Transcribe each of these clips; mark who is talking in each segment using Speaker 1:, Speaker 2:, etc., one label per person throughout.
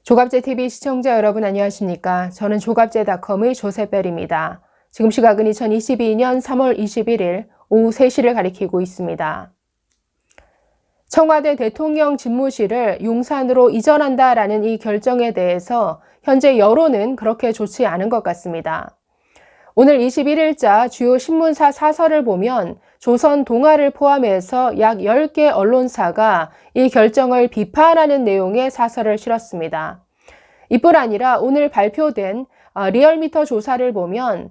Speaker 1: 조갑제TV 시청자 여러분 안녕하십니까? 저는 조갑제닷컴의 조세벨입니다. 지금 시각은 2022년 3월 21일 오후 3시를 가리키고 있습니다. 청와대 대통령 집무실을 용산으로 이전한다라는 이 결정에 대해서 현재 여론은 그렇게 좋지 않은 것 같습니다. 오늘 21일자 주요 신문사 사설을 보면 조선 동아를 포함해서 약 10개 언론사가 이 결정을 비판하는 내용의 사설을 실었습니다. 이뿐 아니라 오늘 발표된 리얼미터 조사를 보면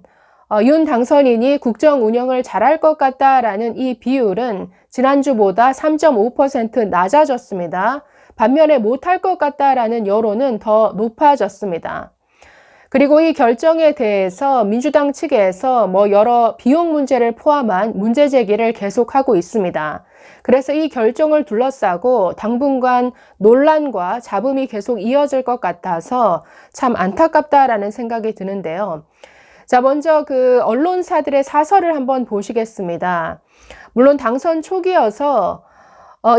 Speaker 1: 윤 당선인이 국정 운영을 잘할 것 같다라는 이 비율은 지난주보다 3.5% 낮아졌습니다. 반면에 못할 것 같다라는 여론은 더 높아졌습니다. 그리고 이 결정에 대해서 민주당 측에서 여러 비용 문제를 포함한 문제 제기를 계속하고 있습니다. 그래서 이 결정을 둘러싸고 당분간 논란과 잡음이 계속 이어질 것 같아서 참 안타깝다라는 생각이 드는데요. 자, 먼저 그 언론사들의 사설을 한번 보시겠습니다. 물론 당선 초기여서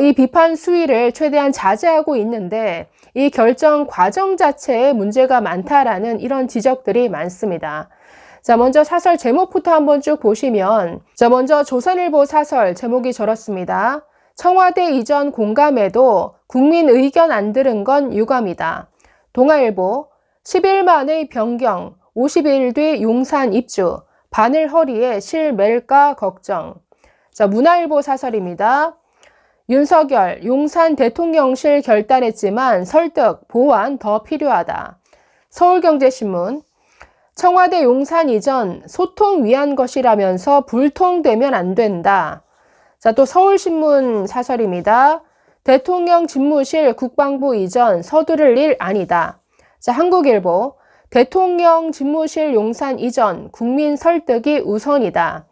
Speaker 1: 이 비판 수위를 최대한 자제하고 있는데 이 결정 과정 자체에 문제가 많다라는 이런 지적들이 많습니다. 자, 먼저 사설 제목부터 한번 쭉 보시면, 자, 먼저 조선일보 사설 제목이 저렇습니다. 청와대 이전 공감에도 국민 의견 안 들은 건 유감이다. 동아일보 10일 만의 변경, 50일 뒤 용산 입주, 바늘 허리에 실 맬까 걱정. 자, 문화일보 사설입니다. 윤석열, 용산 대통령실 결단했지만 설득, 보완 더 필요하다. 서울경제신문, 청와대 용산 이전 소통 위한 것이라면서 불통되면 안 된다. 자, 또 서울신문 사설입니다. 대통령 집무실 국방부 이전 서두를 일 아니다. 자, 한국일보, 대통령 집무실 용산 이전 국민 설득이 우선이다.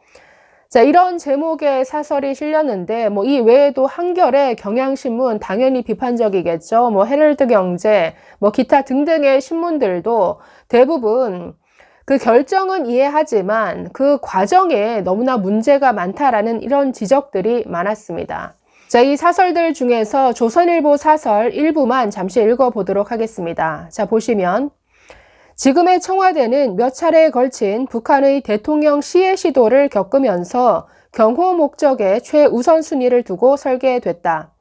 Speaker 1: 자, 이런 제목의 사설이 실렸는데 이 외에도 한겨레, 경향신문 당연히 비판적이겠죠. 헤럴드경제, 기타 등등의 신문들도 대부분 그 결정은 이해하지만 그 과정에 너무나 문제가 많다라는 이런 지적들이 많았습니다. 자, 이 사설들 중에서 조선일보 사설 일부만 잠시 읽어보도록 하겠습니다. 자, 보시면 지금의 청와대는 몇 차례에 걸친 북한의 대통령 시해 시도를 겪으면서 경호 목적에 최우선순위를 두고 설계됐다.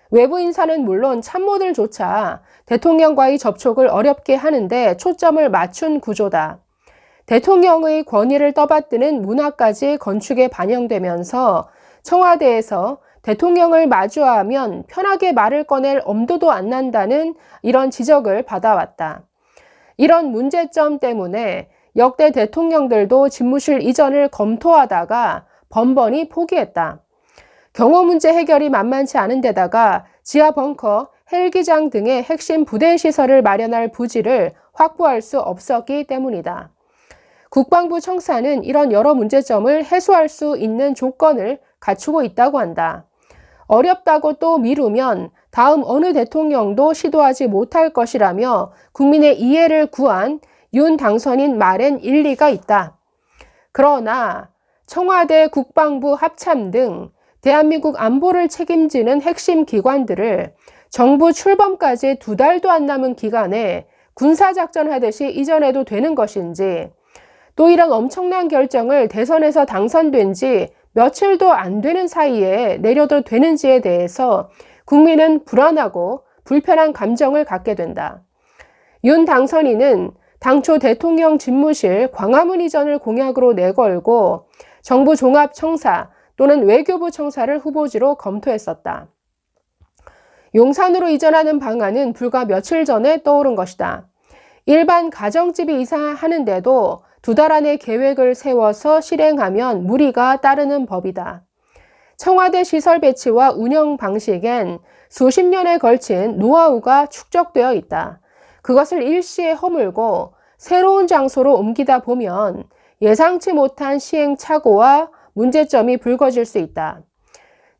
Speaker 1: 외부 인사는 물론 참모들조차 대통령과의 접촉을 어렵게 하는데 초점을 맞춘 구조다. 대통령의 권위를 떠받드는 문화까지 건축에 반영되면서 청와대에서 대통령을 마주하면 편하게 말을 꺼낼 엄두도 안 난다는 이런 지적을 받아왔다. 이런 문제점 때문에 역대 대통령들도 집무실 이전을 검토하다가 번번이 포기했다. 경호 문제 해결이 만만치 않은 데다가 지하 벙커, 헬기장 등의 핵심 부대 시설을 마련할 부지를 확보할 수 없었기 때문이다. 국방부 청사는 이런 여러 문제점을 해소할 수 있는 조건을 갖추고 있다고 한다. 어렵다고 또 미루면 다음 어느 대통령도 시도하지 못할 것이라며 국민의 이해를 구한 윤 당선인 말엔 일리가 있다. 그러나 청와대, 국방부, 합참 등 대한민국 안보를 책임지는 핵심 기관들을 정부 출범까지 2달도 안 남은 기간에 군사작전 하듯이 이전해도 되는 것인지, 또 이런 엄청난 결정을 대선에서 당선된 지 며칠도 안 되는 사이에 내려도 되는지에 대해서 국민은 불안하고 불편한 감정을 갖게 된다. 윤 당선인은 당초 대통령 집무실 광화문 이전을 공약으로 내걸고 정부 종합청사 또는 외교부 청사를 후보지로 검토했었다. 용산으로 이전하는 방안은 불과 며칠 전에 떠오른 것이다. 일반 가정집이 이사하는데도 2달 안에 계획을 세워서 실행하면 무리가 따르는 법이다. 청와대 시설 배치와 운영 방식엔 수십 년에 걸친 노하우가 축적되어 있다. 그것을 일시에 허물고 새로운 장소로 옮기다 보면 예상치 못한 시행착오와 문제점이 불거질 수 있다.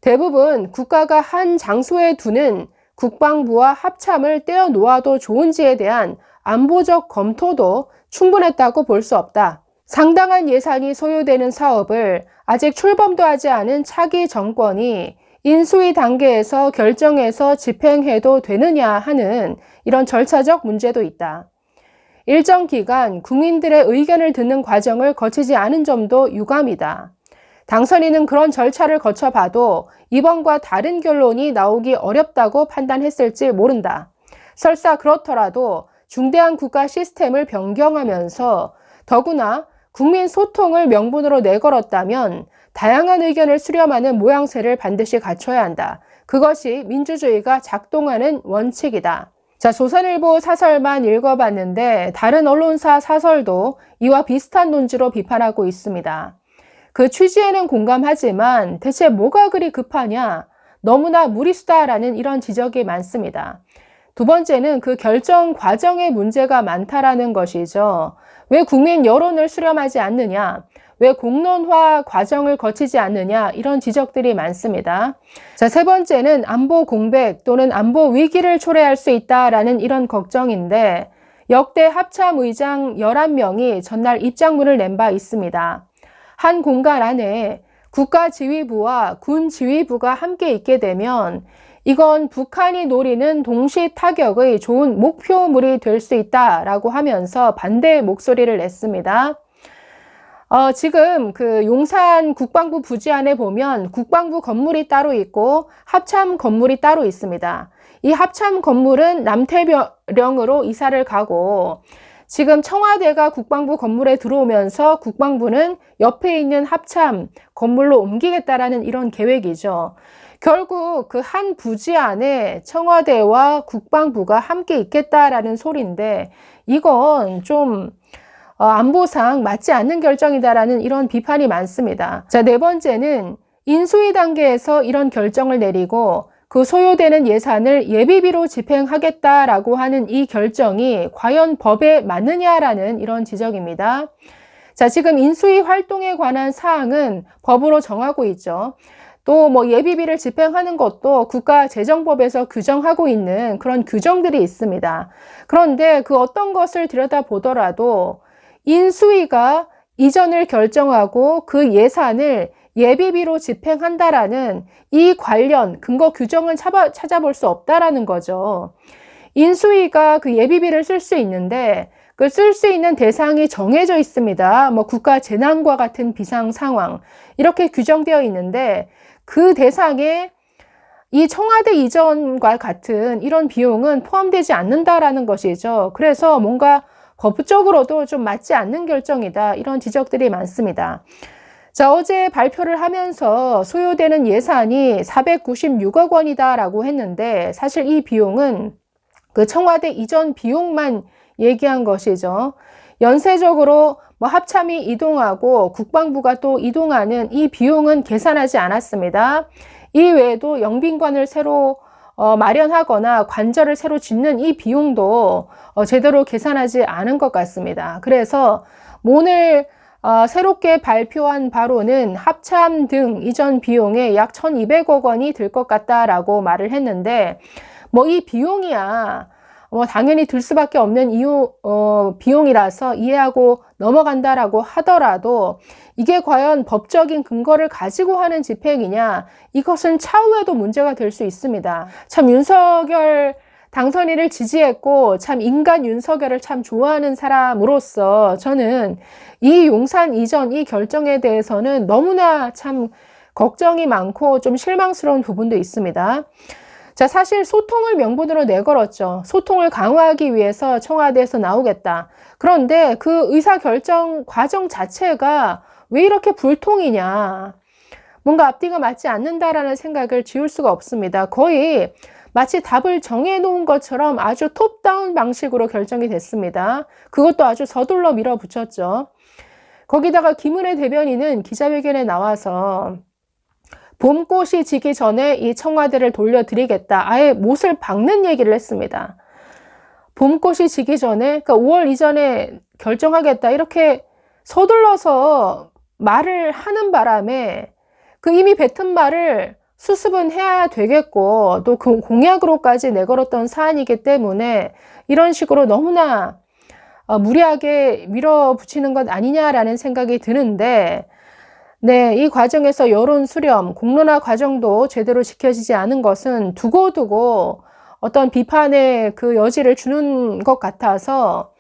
Speaker 1: 대부분 국가가 한 장소에 두는 국방부와 합참을 떼어놓아도 좋은지에 대한 안보적 검토도 충분했다고 볼 수 없다. 상당한 예산이 소요되는 사업을 아직 출범도 하지 않은 차기 정권이 인수위 단계에서 결정해서 집행해도 되느냐 하는 이런 절차적 문제도 있다. 일정 기간 국민들의 의견을 듣는 과정을 거치지 않은 점도 유감이다. 당선인은 그런 절차를 거쳐봐도 이번과 다른 결론이 나오기 어렵다고 판단했을지 모른다. 설사 그렇더라도 중대한 국가 시스템을 변경하면서 더구나 국민 소통을 명분으로 내걸었다면 다양한 의견을 수렴하는 모양새를 반드시 갖춰야 한다. 그것이 민주주의가 작동하는 원칙이다. 자, 조선일보 사설만 읽어봤는데 다른 언론사 사설도 이와 비슷한 논지로 비판하고 있습니다. 그 취지에는 공감하지만 대체 뭐가 그리 급하냐? 너무나 무리수다라는 이런 지적이 많습니다. 두 번째는 그 결정 과정에 문제가 많다라는 것이죠. 왜 국민 여론을 수렴하지 않느냐? 왜 공론화 과정을 거치지 않느냐? 이런 지적들이 많습니다. 자, 세 번째는 안보 공백 또는 안보 위기를 초래할 수 있다라는 이런 걱정인데 역대 합참 의장 11명이 전날 입장문을 낸 바 있습니다. 한 공간 안에 국가지휘부와 군지휘부가 함께 있게 되면 이건 북한이 노리는 동시 타격의 좋은 목표물이 될 수 있다라고 하면서 반대의 목소리를 냈습니다. 지금 그 용산 국방부 부지 안에 보면 국방부 건물이 따로 있고 합참 건물이 따로 있습니다. 이 합참 건물은 남태령으로 이사를 가고 지금 청와대가 국방부 건물에 들어오면서 국방부는 옆에 있는 합참 건물로 옮기겠다라는 이런 계획이죠. 결국 그 한 부지 안에 청와대와 국방부가 함께 있겠다라는 소리인데 이건 좀 안보상 맞지 않는 결정이다라는 이런 비판이 많습니다. 자, 네 번째는 인수위 단계에서 이런 결정을 내리고 그 소요되는 예산을 예비비로 집행하겠다라고 하는 이 결정이 과연 법에 맞느냐라는 이런 지적입니다. 자, 지금 인수위 활동에 관한 사항은 법으로 정하고 있죠. 또 뭐 예비비를 집행하는 것도 국가재정법에서 규정하고 있는 그런 규정들이 있습니다. 그런데 그 어떤 것을 들여다보더라도 인수위가 이전을 결정하고 그 예산을 예비비로 집행한다라는 이 관련 근거 규정은 찾아볼 수 없다라는 거죠. 인수위가 그 예비비를 쓸 수 있는데 그 쓸 수 있는 대상이 정해져 있습니다. 뭐 국가 재난과 같은 비상 상황 이렇게 규정되어 있는데 그 대상에 이 청와대 이전과 같은 이런 비용은 포함되지 않는다라는 것이죠. 그래서 뭔가 법적으로도 좀 맞지 않는 결정이다. 이런 지적들이 많습니다. 자, 어제 발표를 하면서 소요되는 예산이 496억 원이다라고 했는데 사실 이 비용은 그 청와대 이전 비용만 얘기한 것이죠. 연쇄적으로 뭐 합참이 이동하고 국방부가 또 이동하는 이 비용은 계산하지 않았습니다. 이 외에도 영빈관을 새로 마련하거나 관절을 새로 짓는 이 비용도 제대로 계산하지 않은 것 같습니다. 그래서 오늘 새롭게 발표한 바로는 합참 등 이전 비용에 약 1,200억 원이 들 것 같다라고 말을 했는데 뭐 이 비용이야 뭐 당연히 들 수밖에 없는 비용이라서 이해하고 넘어간다라고 하더라도 이게 과연 법적인 근거를 가지고 하는 집행이냐 이것은 차후에도 문제가 될 수 있습니다. 참 윤석열 당선인을 지지했고 참 인간 윤석열을 참 좋아하는 사람으로서 저는 이 용산 이전 이 결정에 대해서는 너무나 참 걱정이 많고 좀 실망스러운 부분도 있습니다. 자, 사실 소통을 명분으로 내걸었죠. 소통을 강화하기 위해서 청와대에서 나오겠다. 그런데 그 의사결정 과정 자체가 왜 이렇게 불통이냐. 뭔가 앞뒤가 맞지 않는다라는 생각을 지울 수가 없습니다. 거의 마치 답을 정해놓은 것처럼 아주 톱다운 방식으로 결정이 됐습니다. 그것도 아주 서둘러 밀어붙였죠. 거기다가 김은혜 대변인은 기자회견에 나와서 봄꽃이 지기 전에 이 청와대를 돌려드리겠다. 아예 못을 박는 얘기를 했습니다. 봄꽃이 지기 전에, 그러니까 5월 이전에 결정하겠다. 이렇게 서둘러서 말을 하는 바람에 그 이미 뱉은 말을 수습은 해야 되겠고 또 그 공약으로까지 내걸었던 사안이기 때문에 이런 식으로 너무나 무리하게 밀어붙이는 것 아니냐라는 생각이 드는데 네, 이 과정에서 여론 수렴, 공론화 과정도 제대로 지켜지지 않은 것은 두고두고 어떤 비판의 그 여지를 주는 것 같아서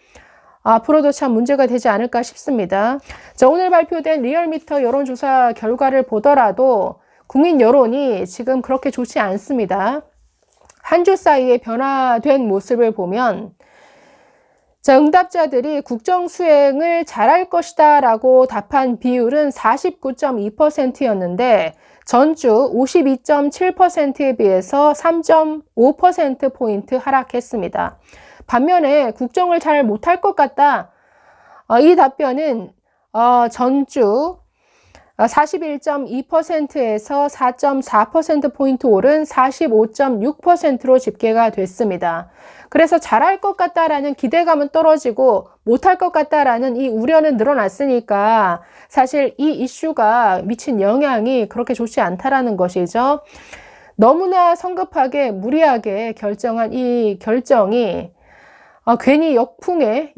Speaker 1: 앞으로도 참 문제가 되지 않을까 싶습니다. 자, 오늘 발표된 리얼미터 여론조사 결과를 보더라도 국민 여론이 지금 그렇게 좋지 않습니다. 한 주 사이에 변화된 모습을 보면 자, 응답자들이 국정 수행을 잘할 것이다 라고 답한 비율은 49.2%였는데 전주 52.7%에 비해서 3.5%포인트 하락했습니다. 반면에 국정을 잘 못할 것 같다. 이 답변은 전주 41.2%에서 4.4%포인트 오른 45.6%로 집계가 됐습니다. 그래서 잘할 것 같다라는 기대감은 떨어지고 못할 것 같다라는 이 우려는 늘어났으니까 사실 이 이슈가 미친 영향이 그렇게 좋지 않다라는 것이죠. 너무나 성급하게 무리하게 결정한 이 결정이 괜히 역공의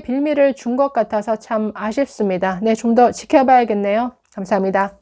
Speaker 1: 빌미를 준 것 같아서 참 아쉽습니다. 네, 좀 더 지켜봐야겠네요. 감사합니다.